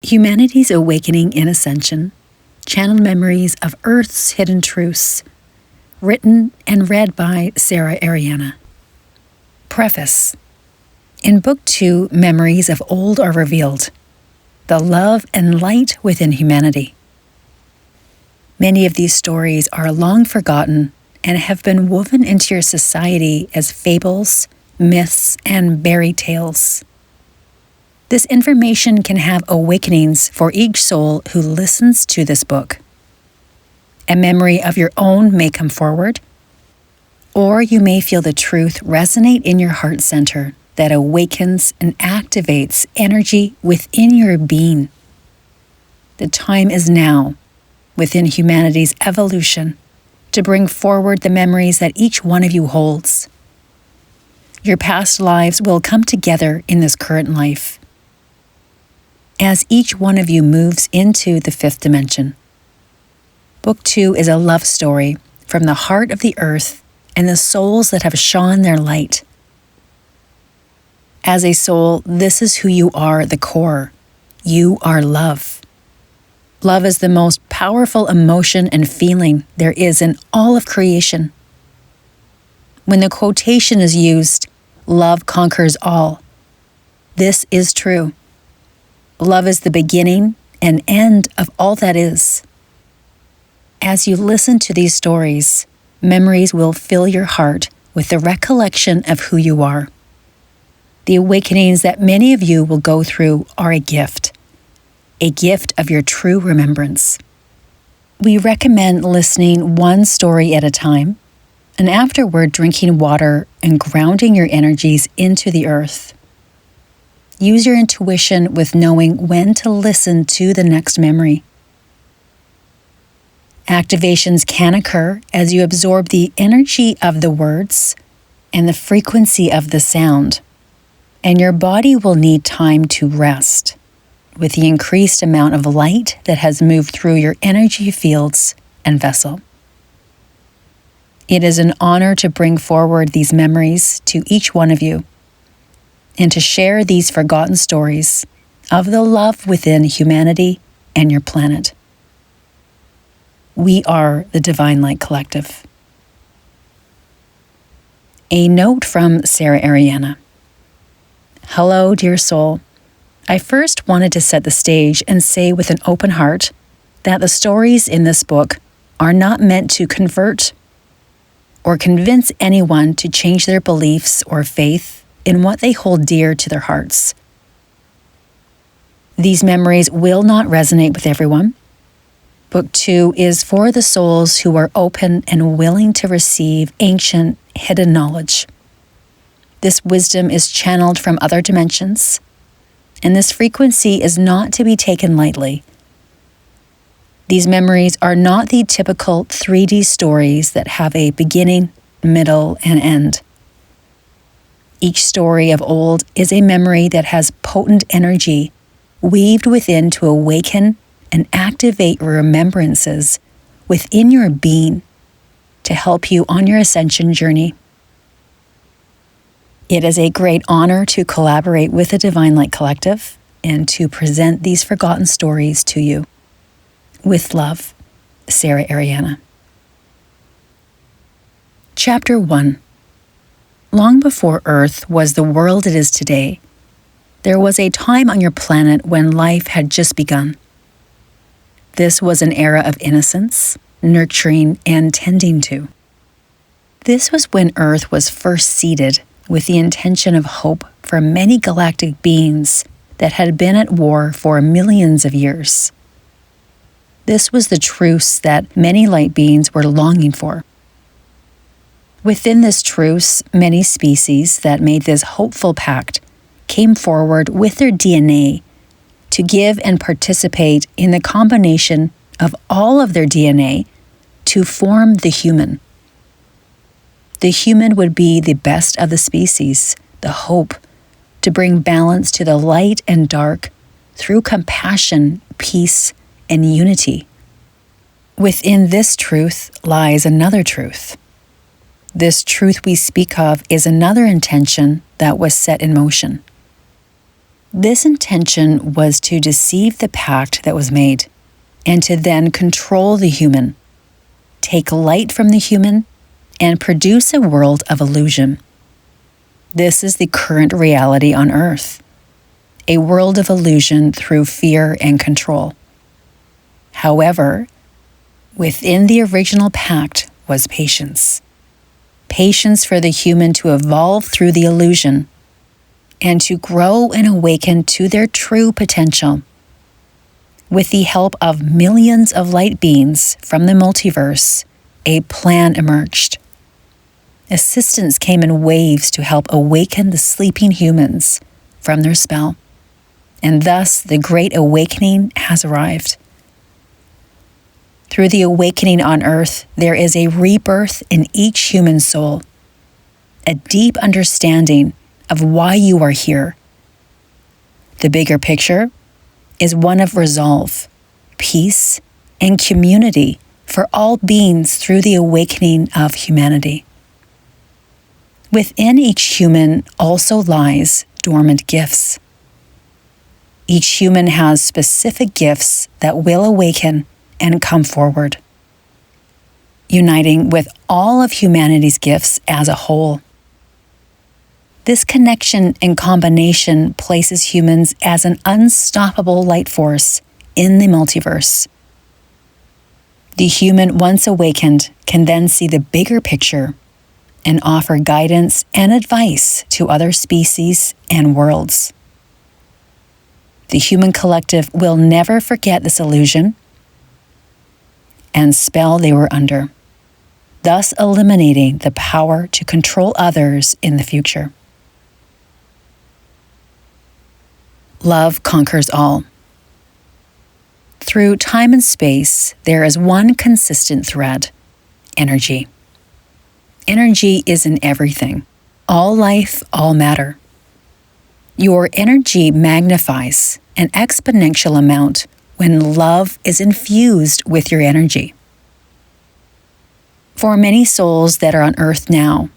Humanity's Awakening in Ascension, Channeled Memories of Earth's Hidden Truths, written and read by Sarah Ariana. Preface. In Book 2, memories of old are revealed, the love and light within humanity. Many of these stories are long forgotten and have been woven into your society as fables, myths, and buried tales. This information can have awakenings for each soul who listens to this book. A memory of your own may come forward, or you may feel the truth resonate in your heart center that awakens and activates energy within your being. The time is now, within humanity's evolution, to bring forward the memories that each one of you holds. Your past lives will come together in this current life, as each one of you moves into the fifth dimension. Book 2 is a love story from the heart of the earth and the souls that have shone their light. As a soul, this is who you are, the core. You are love. Love is the most powerful emotion and feeling there is in all of creation. When the quotation is used, "Love conquers all," this is true. Love is the beginning and end of all that is. As you listen to these stories, memories will fill your heart with the recollection of who you are. The awakenings that many of you will go through are a gift of your true remembrance. We recommend listening one story at a time, and afterward drinking water and grounding your energies into the earth. Use your intuition with knowing when to listen to the next memory. Activations can occur as you absorb the energy of the words and the frequency of the sound, and your body will need time to rest with the increased amount of light that has moved through your energy fields and vessel. It is an honor to bring forward these memories to each one of you, and to share these forgotten stories of the love within humanity and your planet. We are the Divine Light Collective. A note from Sarah Ariana. Hello, dear soul. I first wanted to set the stage and say with an open heart that the stories in this book are not meant to convert or convince anyone to change their beliefs or faith in what they hold dear to their hearts. These memories will not resonate with everyone. Book 2 is for the souls who are open and willing to receive ancient, hidden knowledge. This wisdom is channeled from other dimensions, and this frequency is not to be taken lightly. These memories are not the typical 3D stories that have a beginning, middle, and end. Each story of old is a memory that has potent energy weaved within to awaken and activate remembrances within your being to help you on your ascension journey. It is a great honor to collaborate with the Divine Light Collective and to present these forgotten stories to you. With love, Sarah Ariana. Chapter 1. Long before Earth was the world it is today, there was a time on your planet when life had just begun. This was an era of innocence, nurturing, and tending to. This was when Earth was first seeded with the intention of hope for many galactic beings that had been at war for millions of years. This was the truce that many light beings were longing for. Within this truce, many species that made this hopeful pact came forward with their DNA to give and participate in the combination of all of their DNA to form the human. The human would be the best of the species, the hope, to bring balance to the light and dark through compassion, peace, and unity. Within this truth lies another truth. This truth we speak of is another intention that was set in motion. This intention was to deceive the pact that was made, and to then control the human, take light from the human, and produce a world of illusion. This is the current reality on Earth, a world of illusion through fear and control. However, within the original pact was patience. Patience for the human to evolve through the illusion and to grow and awaken to their true potential. With the help of millions of light beings from the multiverse, a plan emerged. Assistance came in waves to help awaken the sleeping humans from their spell, and thus the Great Awakening has arrived. Through the awakening on Earth, there is a rebirth in each human soul, a deep understanding of why you are here. The bigger picture is one of resolve, peace, and community for all beings through the awakening of humanity. Within each human also lies dormant gifts. Each human has specific gifts that will awaken and come forward, uniting with all of humanity's gifts as a whole. This connection and combination places humans as an unstoppable light force in the multiverse. The human, once awakened, can then see the bigger picture and offer guidance and advice to other species and worlds. The human collective will never forget this illusion and spell they were under, thus eliminating the power to control others in the future. Love conquers all. Through time and space, there is one consistent thread: energy. Energy is in everything. All life, all matter. Your energy magnifies an exponential amount when love is infused with your energy. For many souls that are on Earth now,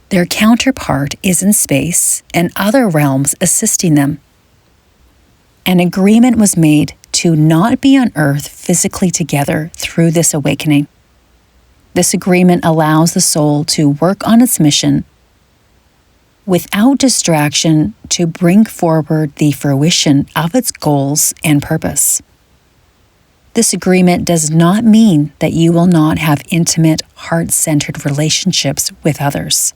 their counterpart is in space and other realms assisting them. An agreement was made to not be on Earth physically together through this awakening. This agreement allows the soul to work on its mission without distraction to bring forward the fruition of its goals and purpose. This agreement does not mean that you will not have intimate, heart-centered relationships with others.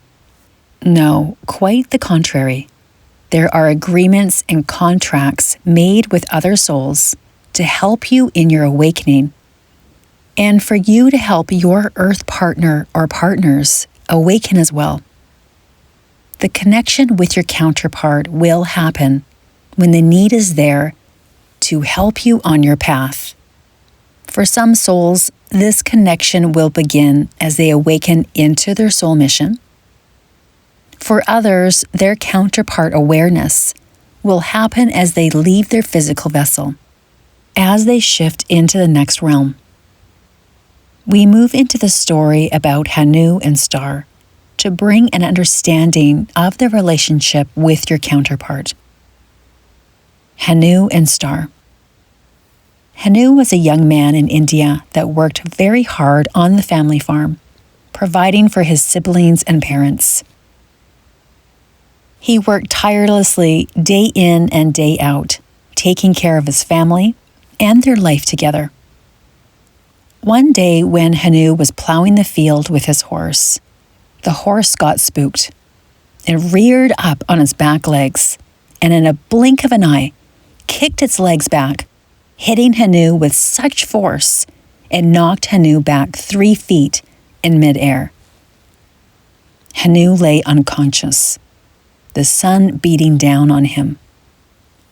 No, quite the contrary. There are agreements and contracts made with other souls to help you in your awakening, and for you to help your Earth partner or partners awaken as well. The connection with your counterpart will happen when the need is there to help you on your path. For some souls, this connection will begin as they awaken into their soul mission. For others, their counterpart awareness will happen as they leave their physical vessel, as they shift into the next realm. We move into the story about Hanu and Star to bring an understanding of the relationship with your counterpart. Hanu and Star. Hanu was a young man in India that worked very hard on the family farm, providing for his siblings and parents. He worked tirelessly day in and day out, taking care of his family and their life together. One day when Hanu was plowing the field with his horse, the horse got spooked. It reared up on its back legs and in a blink of an eye, kicked its legs back, hitting Hanu with such force it knocked Hanu back 3 feet in midair. Hanu lay unconscious, the sun beating down on him.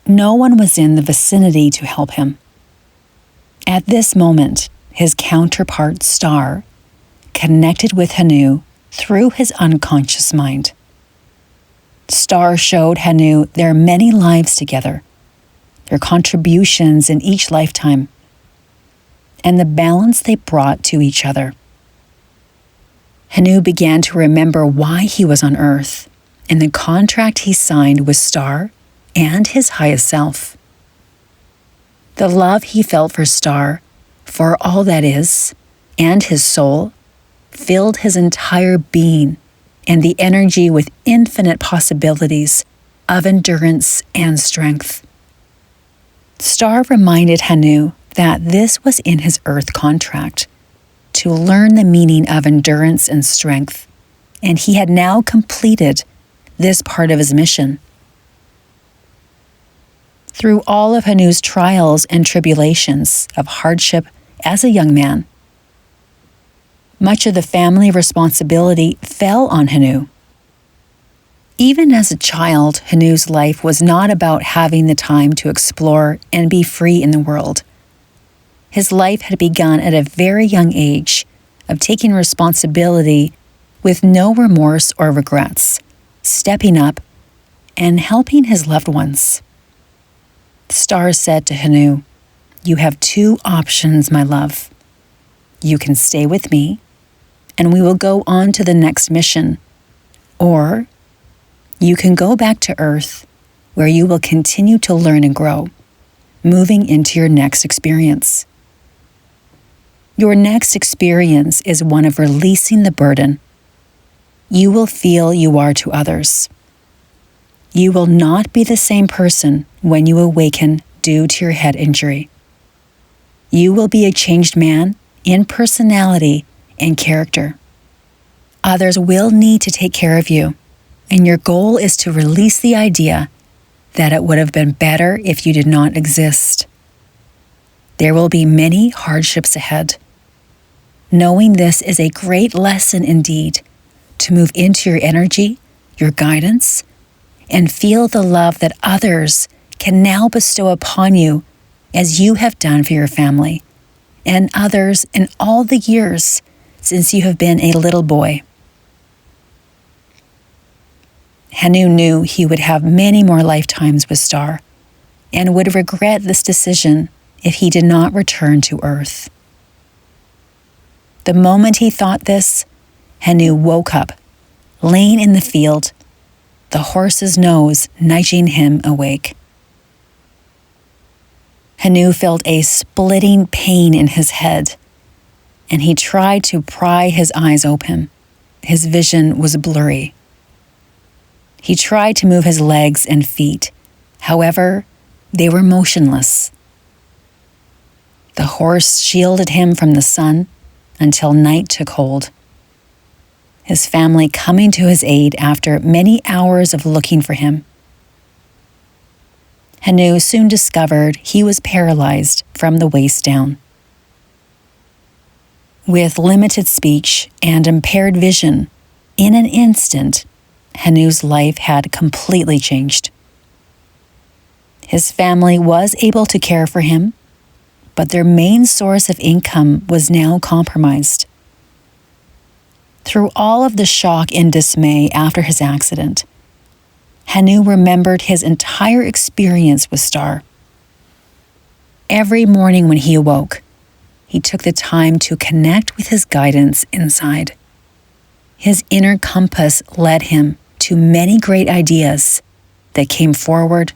No one was in the vicinity to help him. At this moment, his counterpart Star connected with Hanu through his unconscious mind. Star showed Hanu their many lives together, their contributions in each lifetime, and the balance they brought to each other. Hanu began to remember why he was on Earth and the contract he signed with Star and his highest self. The love he felt for Star, for all that is, and his soul, filled his entire being and the energy with infinite possibilities of endurance and strength. Star reminded Hanu that this was in his Earth contract, to learn the meaning of endurance and strength, and he had now completed this part of his mission. Through all of Hanu's trials and tribulations of hardship as a young man, much of the family responsibility fell on Hanu. Even as a child, Hanu's life was not about having the time to explore and be free in the world. His life had begun at a very young age of taking responsibility with no remorse or regrets, stepping up and helping his loved ones. Star said to Hanu, "You have two options, my love. You can stay with me, and we will go on to the next mission, or you can go back to Earth, where you will continue to learn and grow, moving into your next experience. Your next experience is one of releasing the burden you will feel you are to others. You will not be the same person when you awaken due to your head injury. You will be a changed man in personality and character. Others will need to take care of you, and your goal is to release the idea that it would have been better if you did not exist. There will be many hardships ahead. Knowing this is a great lesson indeed, to move into your energy, your guidance, and feel the love that others can now bestow upon you as you have done for your family and others in all the years since you have been a little boy." Hanu knew he would have many more lifetimes with Star and would regret this decision if he did not return to Earth. The moment he thought this, Hanu woke up, laying in the field, the horse's nose nudging him awake. Hanu felt a splitting pain in his head, and he tried to pry his eyes open. His vision was blurry. He tried to move his legs and feet. However, they were motionless. The horse shielded him from the sun until night took hold, his family coming to his aid after many hours of looking for him. Hanu soon discovered he was paralyzed from the waist down. With limited speech and impaired vision, in an instant, Hanu's life had completely changed. His family was able to care for him, but their main source of income was now compromised. Through all of the shock and dismay after his accident, Hanu remembered his entire experience with Star. Every morning when he awoke, he took the time to connect with his guidance inside. His inner compass led him to many great ideas that came forward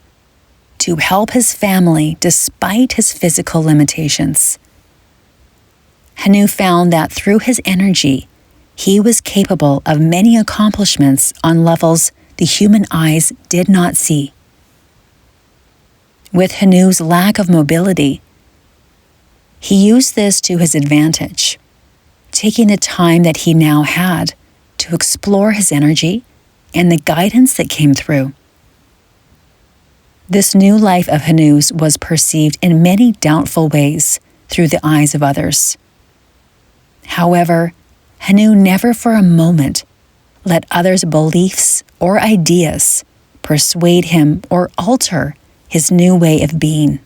to help his family despite his physical limitations. Hanu found that through his energy, he was capable of many accomplishments on levels the human eyes did not see. With Hanu's lack of mobility, he used this to his advantage, taking the time that he now had to explore his energy and the guidance that came through. This new life of Hanu's was perceived in many doubtful ways through the eyes of others. However, Hanu never for a moment let others' beliefs or ideas persuade him or alter his new way of being.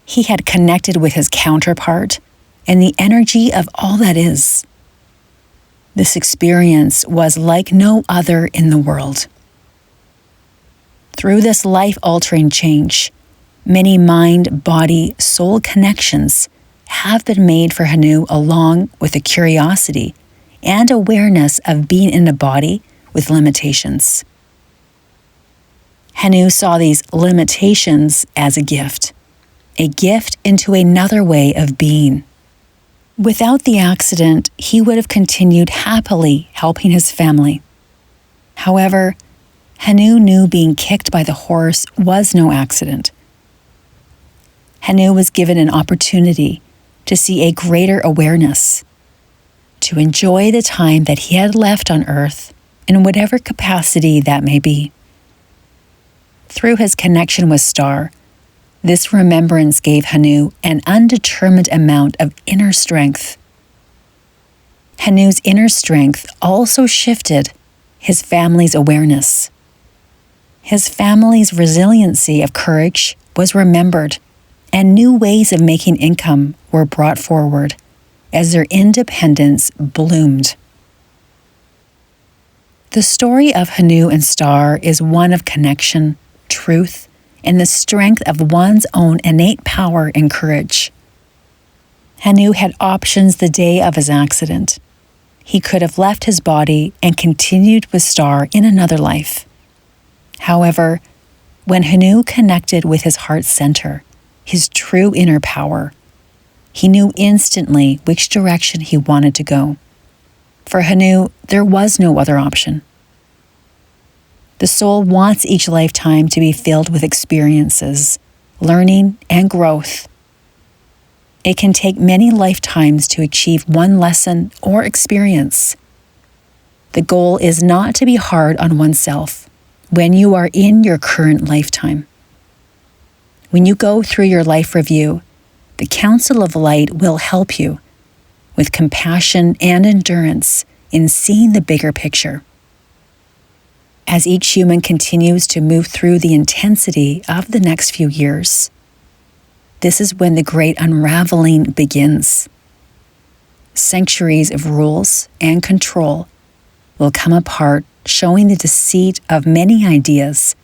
He had connected with his counterpart and the energy of all that is. This experience was like no other in the world. Through this life-altering change, many mind, body, soul connections have been made for Hanu, along with the curiosity and awareness of being in a body with limitations. Hanu saw these limitations as a gift into another way of being. Without the accident, he would have continued happily helping his family. However, Hanu knew being kicked by the horse was no accident. Hanu was given an opportunity to see a greater awareness, to enjoy the time that he had left on Earth in whatever capacity that may be. Through his connection with Star, this remembrance gave Hanu an undetermined amount of inner strength. Hanu's inner strength also shifted his family's awareness. His family's resiliency of courage was remembered, and new ways of making income were brought forward as their independence bloomed. The story of Hanu and Star is one of connection, truth, and the strength of one's own innate power and courage. Hanu had options the day of his accident. He could have left his body and continued with Star in another life. However, when Hanu connected with his heart center, his true inner power, he knew instantly which direction he wanted to go. For Hanu, there was no other option. The soul wants each lifetime to be filled with experiences, learning, and growth. It can take many lifetimes to achieve one lesson or experience. The goal is not to be hard on oneself when you are in your current lifetime. When you go through your life review, the Council of Light will help you with compassion and endurance in seeing the bigger picture. As each human continues to move through the intensity of the next few years, this is when the great unraveling begins. Centuries of rules and control will come apart, showing the deceit of many ideas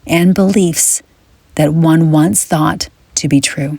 and beliefs that one once thought to be true.